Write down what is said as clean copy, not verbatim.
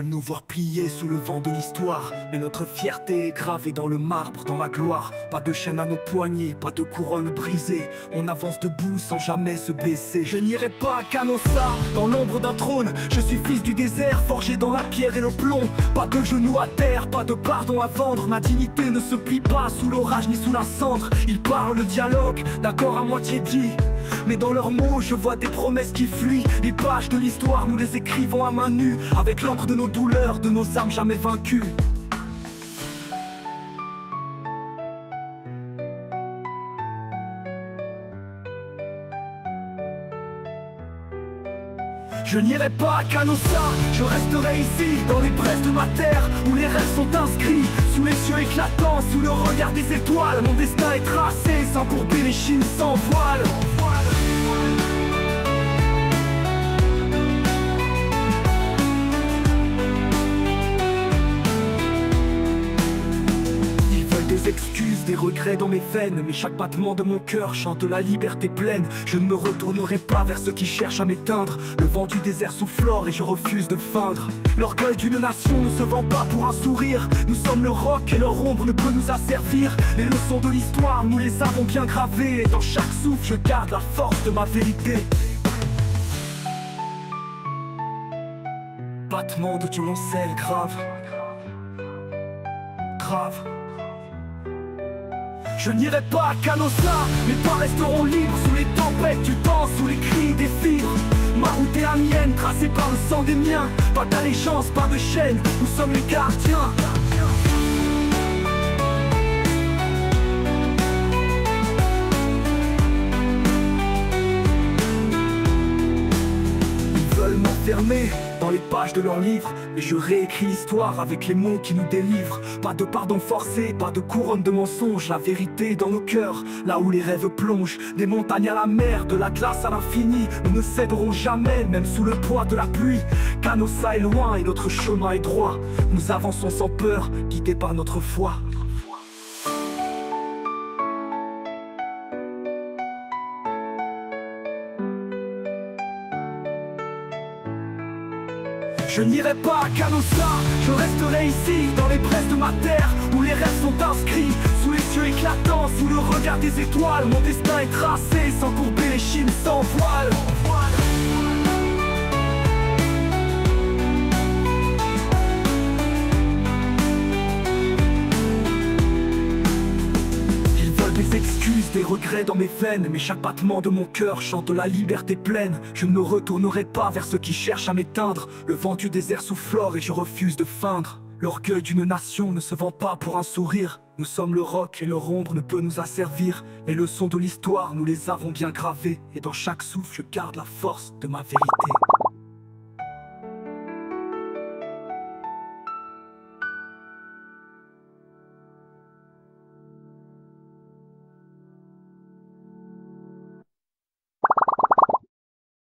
Nous voir plier sous le vent de l'histoire, mais notre fierté est gravée dans le marbre, dans la gloire. Pas de chaîne à nos poignets, pas de couronne brisée. On avance debout sans jamais se baisser. Je n'irai pas à Canossa, dans l'ombre d'un trône. Je suis fils du désert, forgé dans la pierre et le plomb. Pas de genoux à terre, pas de pardon à vendre. Ma dignité ne se plie pas sous l'orage ni sous la cendre. Ils parlent le dialogue, d'accord à moitié dit, mais dans leurs mots je vois des promesses qui fuient. Les pages de l'histoire nous les écrivons à main nue, avec l'encre de nos douleurs, de nos âmes jamais vaincues. Je n'irai pas à Canossa, je resterai ici, dans les braises de ma terre, où les rêves sont inscrits, sous les cieux éclatants, sous le regard des étoiles. Mon destin est tracé, sans courber les chines, sans voile. Des excuses, des regrets dans mes veines, mais chaque battement de mon cœur chante la liberté pleine. Je ne me retournerai pas vers ceux qui cherchent à m'éteindre. Le vent du désert soufflore et je refuse de feindre. L'orgueil d'une nation ne se vend pas pour un sourire. Nous sommes le roc et leur ombre ne peut nous asservir. Les leçons de l'histoire, nous les avons bien gravées, et dans chaque souffle je garde la force de ma vérité. Battement de violoncelle grave, grave. Je n'irai pas à Canossa, mes pas resteront libres sous les tempêtes du temps, sous les cris des fibres. Ma route est la mienne, tracée par le sang des miens. Pas d'allégeance, pas de chaîne, nous sommes les gardiens. Ils veulent m'enfermer dans les pages de leurs livres, mais je réécris l'histoire avec les mots qui nous délivrent. Pas de pardon forcé, pas de couronne de mensonges. La vérité dans nos cœurs, là où les rêves plongent. Des montagnes à la mer, de la glace à l'infini. Nous ne céderons jamais, même sous le poids de la pluie. Canossa est loin et notre chemin est droit. Nous avançons sans peur, guidés par notre foi. Je n'irai pas à Canossa, je resterai ici, dans les braises de ma terre, où les rêves sont inscrits, sous les cieux éclatants, sous le regard des étoiles. Mon destin est tracé, sans courber les chines, sans voile. Des excuses, des regrets dans mes veines, mais chaque battement de mon cœur chante la liberté pleine. Je ne me retournerai pas vers ceux qui cherchent à m'éteindre. Le vent du désert soufflore et je refuse de feindre. L'orgueil d'une nation ne se vend pas pour un sourire. Nous sommes le roc et leur ombre ne peut nous asservir. Les leçons de l'histoire, nous les avons bien gravées, et dans chaque souffle je garde la force de ma vérité.